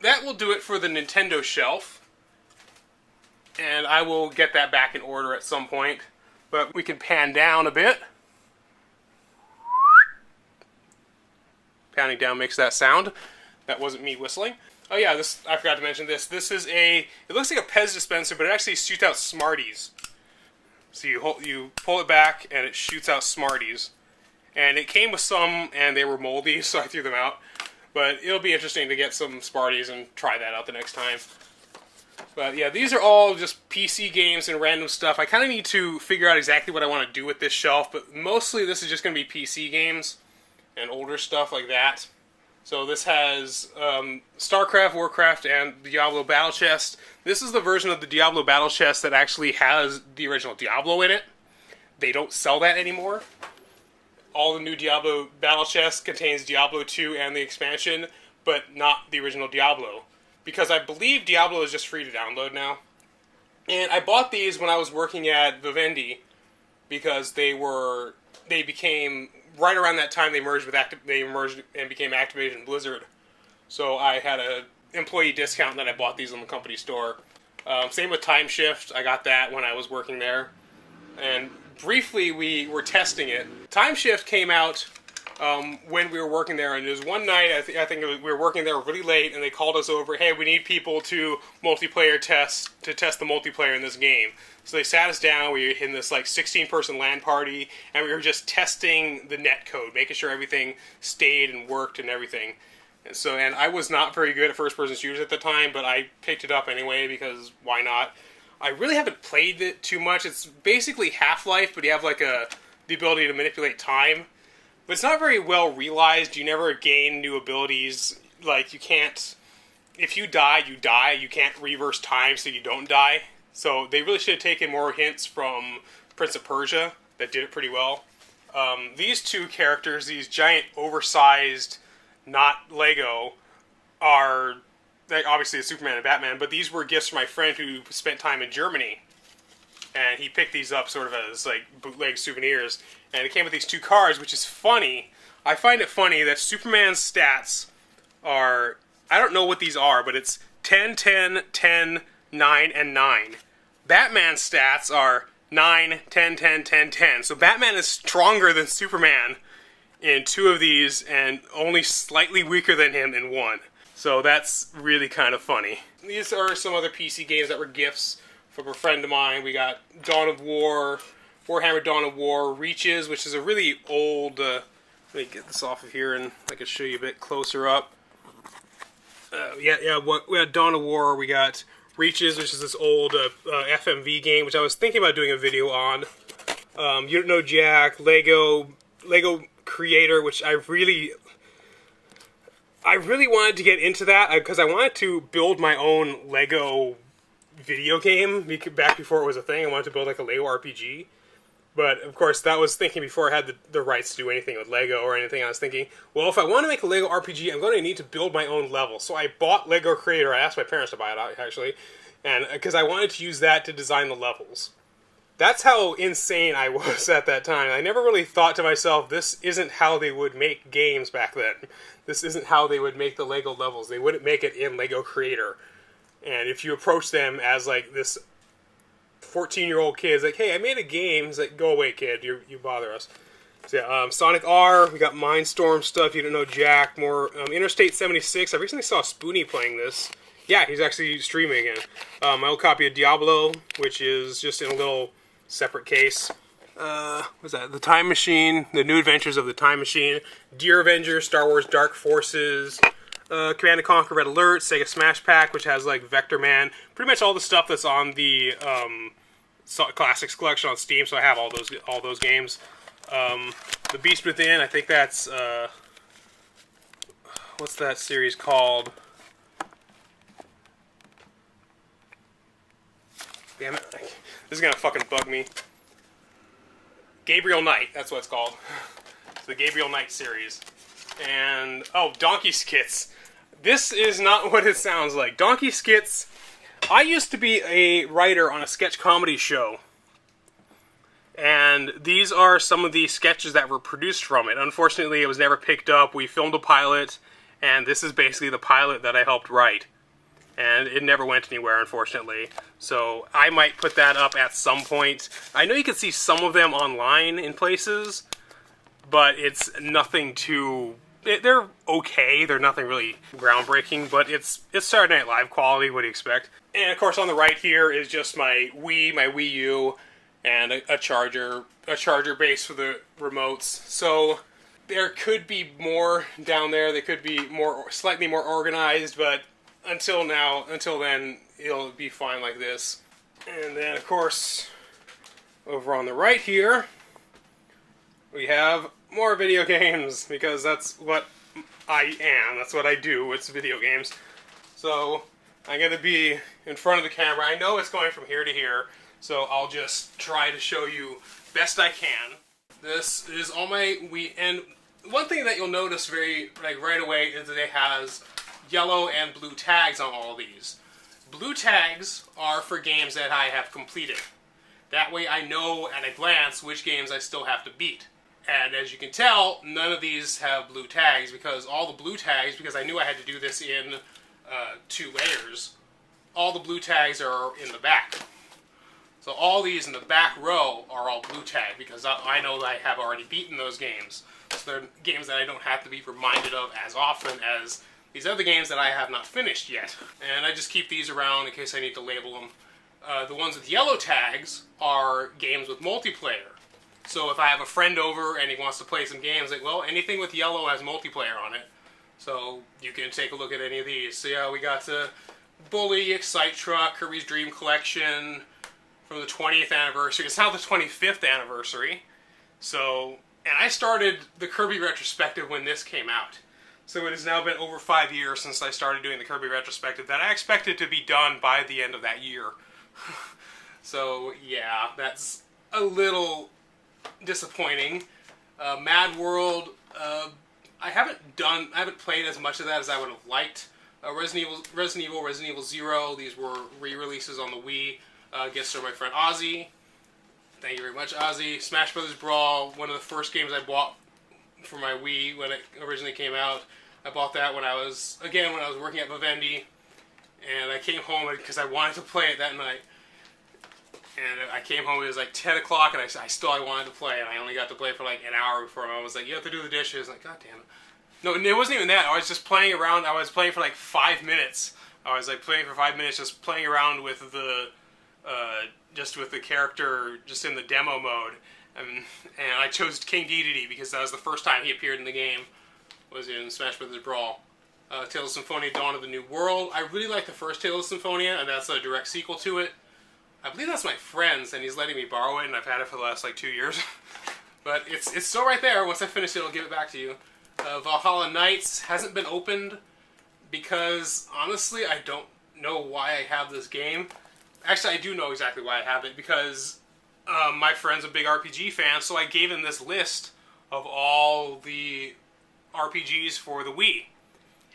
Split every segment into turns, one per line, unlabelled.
that will do it for the Nintendo shelf. And I will get that back in order at some point. But we can pan down a bit. Pounding down makes that sound. That wasn't me whistling. Oh yeah, this I forgot to mention this. This is it looks like a Pez dispenser, but it actually shoots out Smarties. So you pull it back and it shoots out Smarties. And it came with some and they were moldy, so I threw them out. But it'll be interesting to get some Smarties and try that out the next time. But yeah, these are all just PC games and random stuff. I kind of need to figure out exactly what I want to do with this shelf, but mostly this is just going to be PC games and older stuff like that. So this has StarCraft, Warcraft, and Diablo Battle Chest. This is the version of the Diablo Battle Chest that actually has the original Diablo in it. They don't sell that anymore. All the new Diablo Battle Chest contains Diablo 2 and the expansion, but not the original Diablo. Because I believe Diablo is just free to download now. And I bought these when I was working at Vivendi, because they became, right around that time they merged and became Activision Blizzard. So I had an employee discount that I bought these in the company store. Same with Time Shift. I got that when I was working there. And briefly we were testing it. Time Shift came out when we were working there, and it was one night, I think we were working there really late, and they called us over, hey, we need people to test the multiplayer in this game. So they sat us down, we were in this like 16-person LAN party, and we were just testing the netcode, making sure everything stayed and worked and everything. And I was not very good at first-person shooters at the time, but I picked it up anyway, because why not? I really haven't played it too much. It's basically Half-Life, but you have like the ability to manipulate time. But it's not very well realized. You never gain new abilities. Like, you can't... If you die, you die. You can't reverse time so you don't die. So they really should have taken more hints from Prince of Persia that did it pretty well. These two characters, these giant oversized, not Lego, are... obviously Superman and Batman, but these were gifts from my friend who spent time in Germany. And he picked these up sort of as, like, bootleg souvenirs. And it came with these two cards, which is funny. I find it funny that Superman's stats are... I don't know what these are, but it's 10, 10, 10, 9, and 9. Batman's stats are 9, 10, 10, 10, 10. So Batman is stronger than Superman in two of these, and only slightly weaker than him in one. So that's really kind of funny. These are some other PC games that were gifts from a friend of mine. We got Dawn of War, Warhammer Dawn of War, Reaches, which is a really old... let me get this off of here and I can show you a bit closer up. We got Dawn of War, we got Reaches, which is this old FMV game, which I was thinking about doing a video on. You Don't Know Jack, Lego Creator, which I really wanted to get into that, because I wanted to build my own Lego video game back before it was a thing. I wanted to build like a Lego RPG. But, of course, that was thinking before I had the rights to do anything with Lego or anything. I was thinking, well, if I want to make a Lego RPG, I'm going to need to build my own level. So I bought Lego Creator. I asked my parents to buy it out, actually, and because I wanted to use that to design the levels. That's how insane I was at that time. I never really thought to myself, this isn't how they would make games back then. This isn't how they would make the Lego levels. They wouldn't make it in Lego Creator. And if you approach them as, like, this 14-year-old kid, it's like, hey, I made a game. It's like, go away, kid. You bother us. So, yeah, Sonic R. We got Mindstorm stuff. You Don't Know Jack. More Interstate 76. I recently saw Spoonie playing this. Yeah, he's actually streaming again. My old copy of Diablo, which is just in a little separate case. What's that? The Time Machine. The New Adventures of the Time Machine. Dear Avenger. Star Wars Dark Forces. Command & Conquer Red Alert, Sega Smash Pack, which has like Vector Man, pretty much all the stuff that's on the Classics collection on Steam. So I have all those games. The Beast Within, I think that's what's that series called? Damn it! This is gonna fucking bug me. Gabriel Knight, that's what it's called. It's the Gabriel Knight series. And Donkey Skits. This is not what it sounds like. Donkey Skits, I used to be a writer on a sketch comedy show. And these are some of the sketches that were produced from it. Unfortunately, it was never picked up. We filmed a pilot, and this is basically the pilot that I helped write. And it never went anywhere, unfortunately. So I might put that up at some point. I know you can see some of them online in places, but it's nothing too... They're okay. They're nothing really groundbreaking, but it's Saturday Night Live quality. What do you expect? And of course, on the right here is just my Wii U, and a charger base for the remotes. So there could be more down there. They could be slightly more organized, but until then, it'll be fine like this. And then, of course, over on the right here, we have more video games, because that's what I am. That's what I do. It's video games. So I'm going to be in front of the camera. I know it's going from here to here, so I'll just try to show you best I can. This is all my Wii, and one thing that you'll notice right away is that it has yellow and blue tags on all of these. Blue tags are for games that I have completed. That way I know at a glance which games I still have to beat. And as you can tell, none of these have blue tags, because all the blue tags, because I knew I had to do this in 2 layers, all the blue tags are in the back. So all these in the back row are all blue tag, because I know that I have already beaten those games. So they're games that I don't have to be reminded of as often as these other games that I have not finished yet. And I just keep these around in case I need to label them. The ones with yellow tags are games with multiplayer. So if I have a friend over and he wants to play some games, like, well, anything with yellow has multiplayer on it. So you can take a look at any of these. So yeah, we got Bully, Excite Truck, Kirby's Dream Collection from the 20th anniversary. It's now the 25th anniversary. So, and I started the Kirby retrospective when this came out. So it has now been over 5 years since I started doing the Kirby retrospective that I expected to be done by the end of that year. So yeah, that's a little disappointing. Mad World, I haven't played as much of that as I would have liked. Resident Evil 0, these were re-releases on the Wii. Gifts from my friend Ozzy. Thank you very much, Ozzy. Smash Brothers Brawl, one of the first games I bought for my Wii when it originally came out. I bought that when I was working at Vivendi, and I came home because I wanted to play it that night. And I came home, it was like 10 o'clock, and I wanted to play, and I only got to play for like an hour before I was like, you have to do the dishes. Like, god damn it. No, it wasn't even that. I was just playing around. I was playing for like 5 minutes. I was like playing for 5 minutes, just playing around with the character, just in the demo mode. And I chose King Dedede because that was the first time he appeared in the game, was in Smash Brothers Brawl. Tales of Symphonia Dawn of the New World. I really like the first Tales of Symphonia, and that's a direct sequel to it. I believe that's my friend's, and he's letting me borrow it, and I've had it for the last like 2 years. But it's still right there. Once I finish it, I'll give it back to you. Valhalla Knights hasn't been opened because, honestly, I don't know why I have this game. Actually, I do know exactly why I have it, because my friend's a big RPG fan, so I gave him this list of all the RPGs for the Wii.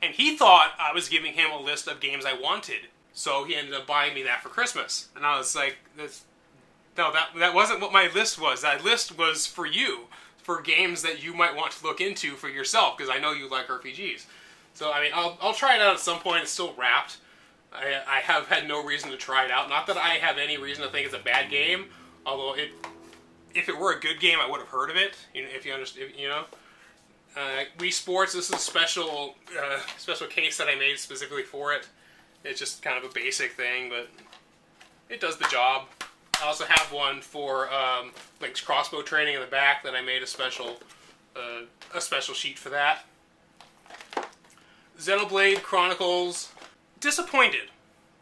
And he thought I was giving him a list of games I wanted, so he ended up buying me that for Christmas. And I was like, no, that wasn't what my list was. That list was for you, for games that you might want to look into for yourself, because I know you like RPGs. So, I mean, I'll try it out at some point. It's still wrapped. I have had no reason to try it out. Not that I have any reason to think it's a bad game, although if it were a good game, I would have heard of it, if you understand, you know. Wii Sports, this is a special case that I made specifically for it. It's just kind of a basic thing, but it does the job. I also have one for Link's crossbow training in the back that I made a special sheet for that. Xenoblade Chronicles. Disappointed.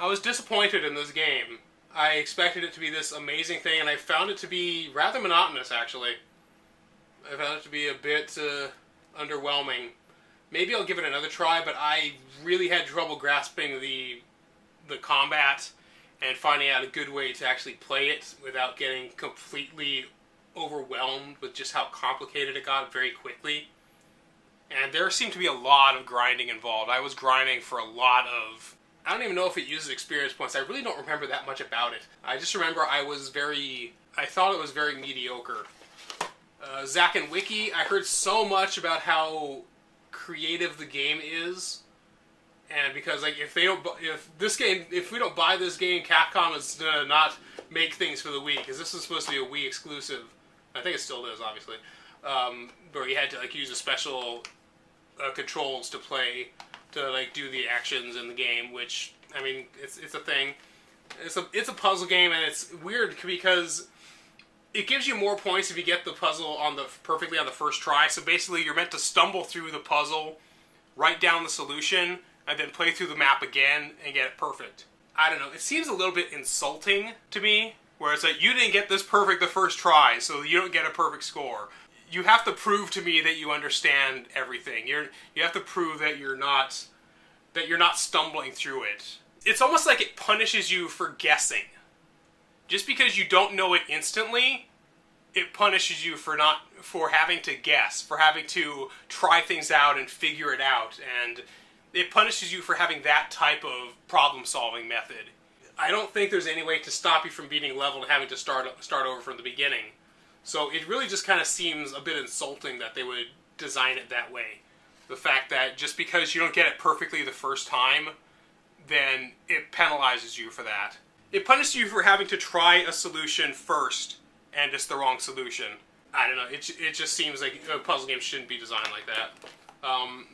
I was disappointed in this game. I expected it to be this amazing thing, and I found it to be rather monotonous, actually. I found it to be a bit underwhelming. Maybe I'll give it another try, but I really had trouble grasping the combat and finding out a good way to actually play it without getting completely overwhelmed with just how complicated it got very quickly. And there seemed to be a lot of grinding involved. I was grinding for a lot of... I don't even know if it uses experience points. I really don't remember that much about it. I just remember I thought it was very mediocre. Zack and Wiki, I heard so much about how creative the game is. And because like if we don't buy this game, Capcom is gonna not make things for the Wii, because this is supposed to be a Wii exclusive. I think it still is, obviously. Where you had to like use a special controls to play, to like do the actions in the game. Which, I mean, it's a thing. It's a puzzle game, and it's weird because it gives you more points if you get the puzzle perfectly on the first try. So basically, you're meant to stumble through the puzzle, write down the solution, and then play through the map again and get it perfect. I don't know, it seems a little bit insulting to me, where it's like, you didn't get this perfect the first try, so you don't get a perfect score. You have to prove to me that you understand everything. You have to prove that you're not stumbling through it. It's almost like it punishes you for guessing. Just because you don't know it instantly, it punishes you for having to guess, for having to try things out and figure it out, and it punishes you for having that type of problem-solving method. I don't think there's any way to stop you from beating a level and having to start over from the beginning. So it really just kind of seems a bit insulting that they would design it that way. The fact that just because you don't get it perfectly the first time, then it penalizes you for that. It punishes you for having to try a solution first, and it's the wrong solution. I don't know, it just seems like a puzzle game shouldn't be designed like that.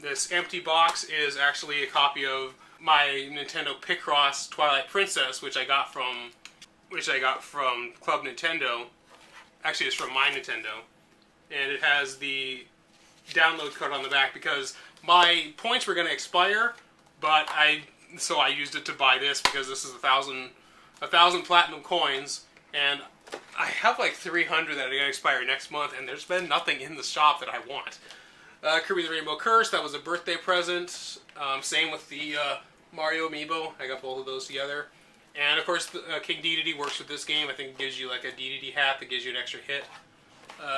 This empty box is actually a copy of my Nintendo Picross Twilight Princess, which I got from Club Nintendo. Actually, it's from my Nintendo, and it has the download code on the back because my points were going to expire, but so I used it to buy this because this is 1,000 platinum coins, and I have like 300 that are going to expire next month, and there's been nothing in the shop that I want. Kirby the Rainbow Curse, that was a birthday present. Same with the Mario Amiibo. I got both of those together. And of course, King Dedede works with this game. I think it gives you like a Dedede hat that gives you an extra hit.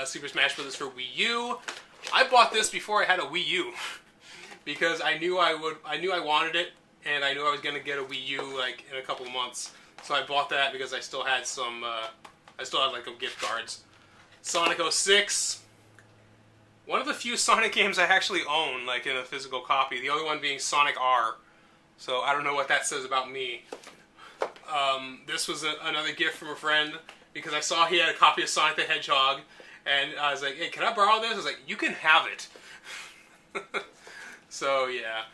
Super Smash Bros. For Wii U. I bought this before I had a Wii U because I knew I wanted it, and I knew I was going to get a Wii U like in a couple of months. So I bought that because I still had some. I still had like gift cards. Sonic 06. One of the few Sonic games I actually own, like in a physical copy. The other one being Sonic R. So I don't know what that says about me. This was another gift from a friend because I saw he had a copy of Sonic the Hedgehog, and I was like, "Hey, can I borrow this?" I was like, "You can have it." So yeah,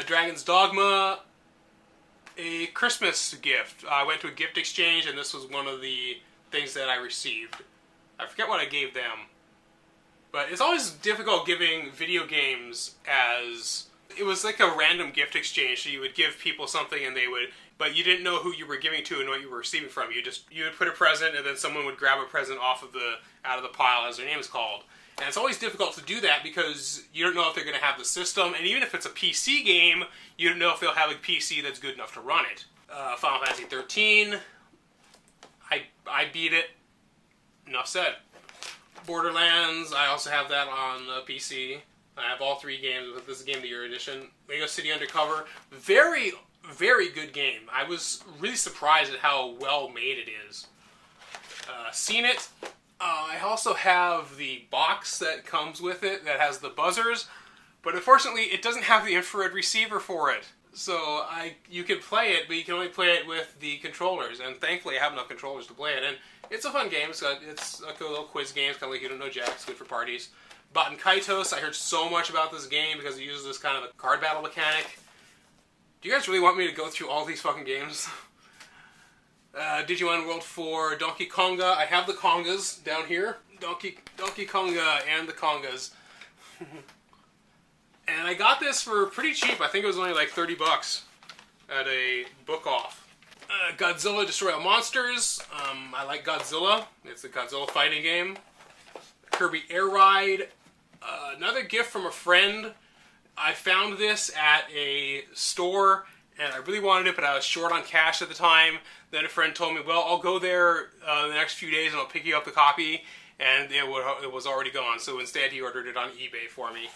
Dragon's Dogma, a Christmas gift. I went to a gift exchange, and this was one of the things that I received. I forget what I gave them. But it's always difficult giving video games as... It was like a random gift exchange, so you would give people something and they would... But you didn't know who you were giving to and what you were receiving from. You would put a present, and then someone would grab a present out of the pile, as their name is called. And it's always difficult to do that because you don't know if they're going to have the system, and even if it's a PC game, you don't know if they'll have a PC that's good enough to run it. Final Fantasy 13. I beat it. Enough said. Borderlands, I also have that on PC. I have all 3 games, but this is Game of the Year edition. Lego City Undercover, very, very good game. I was really surprised at how well made it is. Seen it. I also have the box that comes with it that has the buzzers, but unfortunately it doesn't have the infrared receiver for it. So you can play it, but you can only play it with the controllers, and thankfully I have enough controllers to play it. And it's a fun game. It's like a little quiz game. It's kind of like You Don't Know Jack. It's good for parties. Baten Kaitos, I heard so much about this game because it uses this kind of a card battle mechanic. Do you guys really want me to go through all these fucking games? Digimon World 4, Donkey Konga. I have the Kongas down here. Donkey Konga and the Kongas. And I got this for pretty cheap. I think it was only like 30 bucks at a book off. Godzilla Destroy All Monsters. I like Godzilla. It's a Godzilla fighting game. Kirby Air Ride. Another gift from a friend. I found this at a store, and I really wanted it, but I was short on cash at the time. Then a friend told me, well, I'll go there the next few days and I'll pick you up the copy, and it was already gone. So instead he ordered it on eBay for me.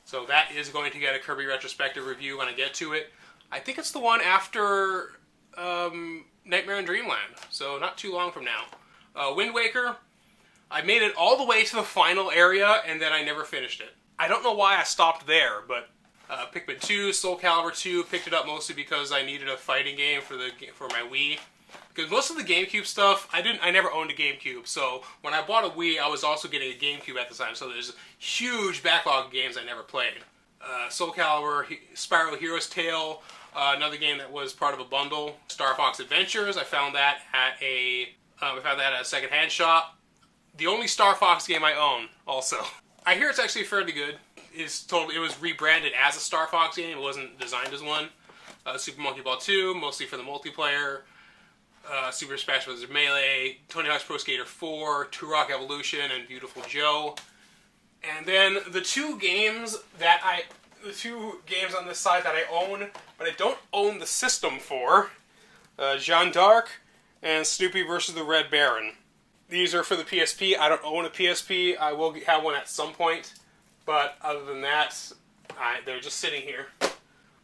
So that is going to get a Kirby retrospective review when I get to it. I think it's the one after Nightmare in Dreamland, so not too long from now. Wind Waker. I made it all the way to the final area, and then I never finished it. I don't know why I stopped there, but Pikmin 2, Soul Calibur 2, picked it up mostly because I needed a fighting game for my Wii. Because most of the GameCube stuff, I never owned a GameCube, so when I bought a Wii, I was also getting a GameCube at the time, so there's a huge backlog of games I never played. Soul Calibur, Spyro Hero's Tale, another game that was part of a bundle. Star Fox Adventures, I found that at a secondhand shop. The only Star Fox game I own, also. I hear it's actually fairly good. It was rebranded as a Star Fox game. It wasn't designed as one. Super Monkey Ball 2, mostly for the multiplayer. Super Smash Bros. Melee, Tony Hawk's Pro Skater 4, Turok Evolution, and Beautiful Joe. And then the two games on this side that I own, but I don't own the system for, Jeanne d'Arc and Snoopy vs. the Red Baron. These are for the PSP. I don't own a PSP. I will have one at some point, but other than that, they're just sitting here.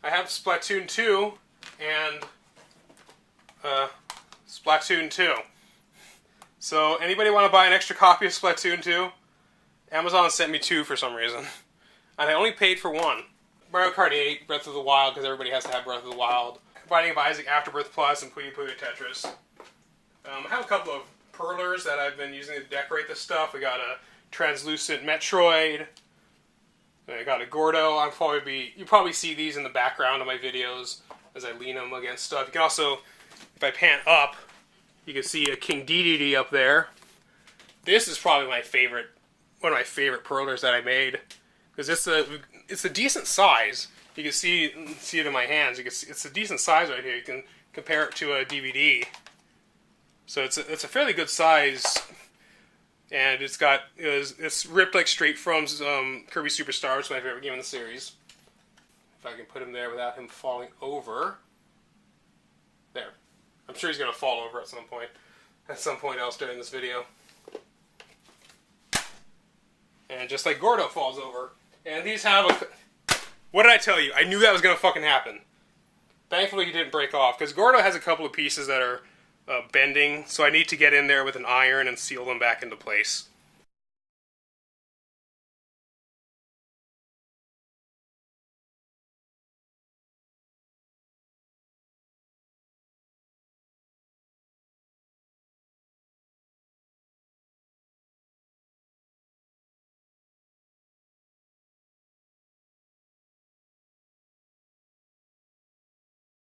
I have Splatoon 2 and Splatoon 2. So anybody want to buy an extra copy of Splatoon 2? Amazon sent me 2 for some reason. And I only paid for 1. Mario Kart 8, Breath of the Wild, because everybody has to have Breath of the Wild. Binding of Isaac, Afterbirth Plus, and Puyo Puyo Tetris. I have a couple of perlers that I've been using to decorate this stuff. We got a translucent Metroid. I got a Gordo. You probably see these in the background of my videos as I lean them against stuff. You can also, if I pan up, you can see a King Dedede up there. This is probably one of my favorite perlers that I made, because it's a decent size. You can see it in my hands. You can see it's a decent size right here. You can compare it to a DVD. So it's a fairly good size, and it's ripped like straight from Kirby Superstar, which is my favorite game in the series. If I can put him there without him falling over. There. I'm sure he's going to fall over at some point else during this video. And just like Gordo falls over. And these have what did I tell you? I knew that was going to fucking happen. Thankfully he didn't break off, because Gordo has a couple of pieces that are bending, so I need to get in there with an iron and seal them back into place.